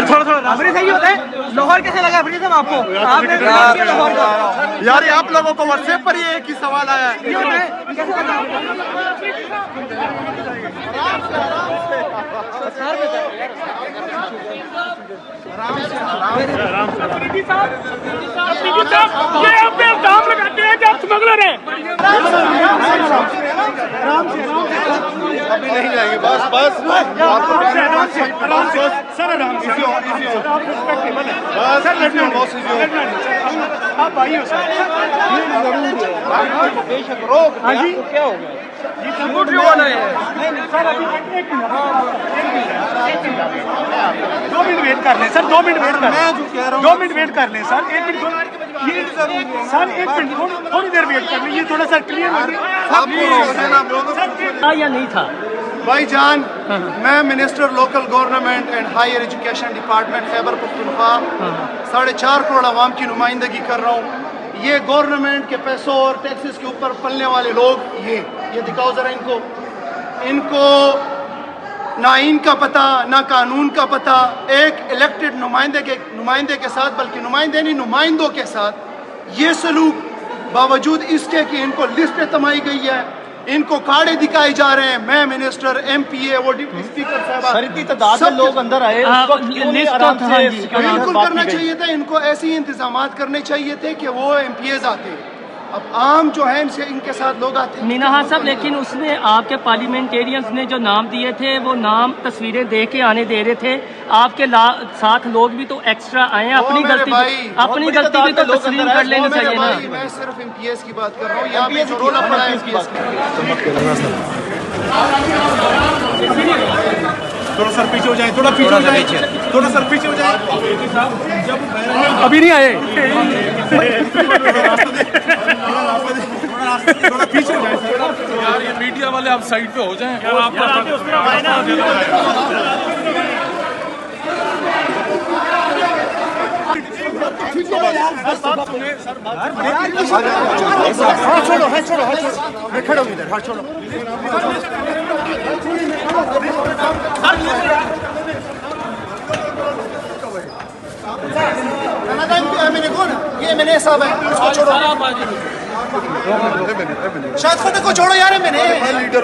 थोड़ा सही होता है। लाहौर कैसे लगा अफरीदी साहब आपको? आपने लाहौर का यार आप लोगों को व्हाट्सएप पर ही एक ही सवाल आया है। कैसे लगा? अफरीदी साहब ये आप पे इल्जाम लगाते हैं कि आप स्मगलर हैं। अभी नहीं जाएंगे, बस बस सर आराम से आप भाई हो सर। बेशक रोक। हाँ जी क्या हो गया? ये सबूत क्यों वाला है? सर अभी एक मिनट 2 मिनट वेट कर लें सर। 2 मिनट वेट कर लें। 2 मिनट वेट कर लें सर। 1 मिनट ये सर 1 मिनट थोड़ी देर वेट कर लें। ये थोड़ा सा क्लियर हो गया या नहीं था? भाईजान, मैं minister local government and higher education department Khyber Pakhtunkhwa 4.5 crore आवाम की नुमाइंदगी कर रहा हूँ। ये गवर्नमेंट के पैसों और टैक्सेस के ऊपर पलने वाले लोग ये दिखाओ जरा इनको ना इनका पता ना कानून का पता। एक इलेक्टेड नुमाइंदे के साथ, बल्कि नुमाइंदों के साथ ये सलूक, बावजूद इसके कि इनको लिस्ट तमाई गई है, इनको कार्ड दिखाए जा रहे हैं। मैं मिनिस्टर MPA वो डिप्टी स्पीकर साहब इतनी तादाद में लोग अंदर आए, बिल्कुल करना चाहिए था। इनको ऐसे ही इंतजाम करने चाहिए थे कि वो MPAs आते। अब आम जो है इनके साथ लोग आते हैं। मीना साहब, लेकिन उसने आपके पार्लियामेंटेरियंस ने जो नाम दिए थे वो नाम तस्वीरें देख के आने दे रहे थे। आपके साथ लोग भी तो एक्स्ट्रा आए हैं। अपनी गलती भी तो तस्लीम कर लेनी चाहिए ना। मैं सिर्फ MPAs की बात कर रहा हूँ। यहाँ पे जो रोल पड़ा है MPAs का। थोड़ा सर पीछे हो जाए, थोड़ा पीछे हो जाए, थोड़ा सर पीछे हो जाए। अभी नहीं आए, थोड़ा पीछे हो जाए यार। ये मीडिया वाले आप साइड पे हो जाएं। छोड़ो मैं खड़ा हूँ इधर। हाँ छोड़ो। ये मैंने साहब है, उसको छोड़ो। शायद खुद को छोड़ो यार। मैंने लीडर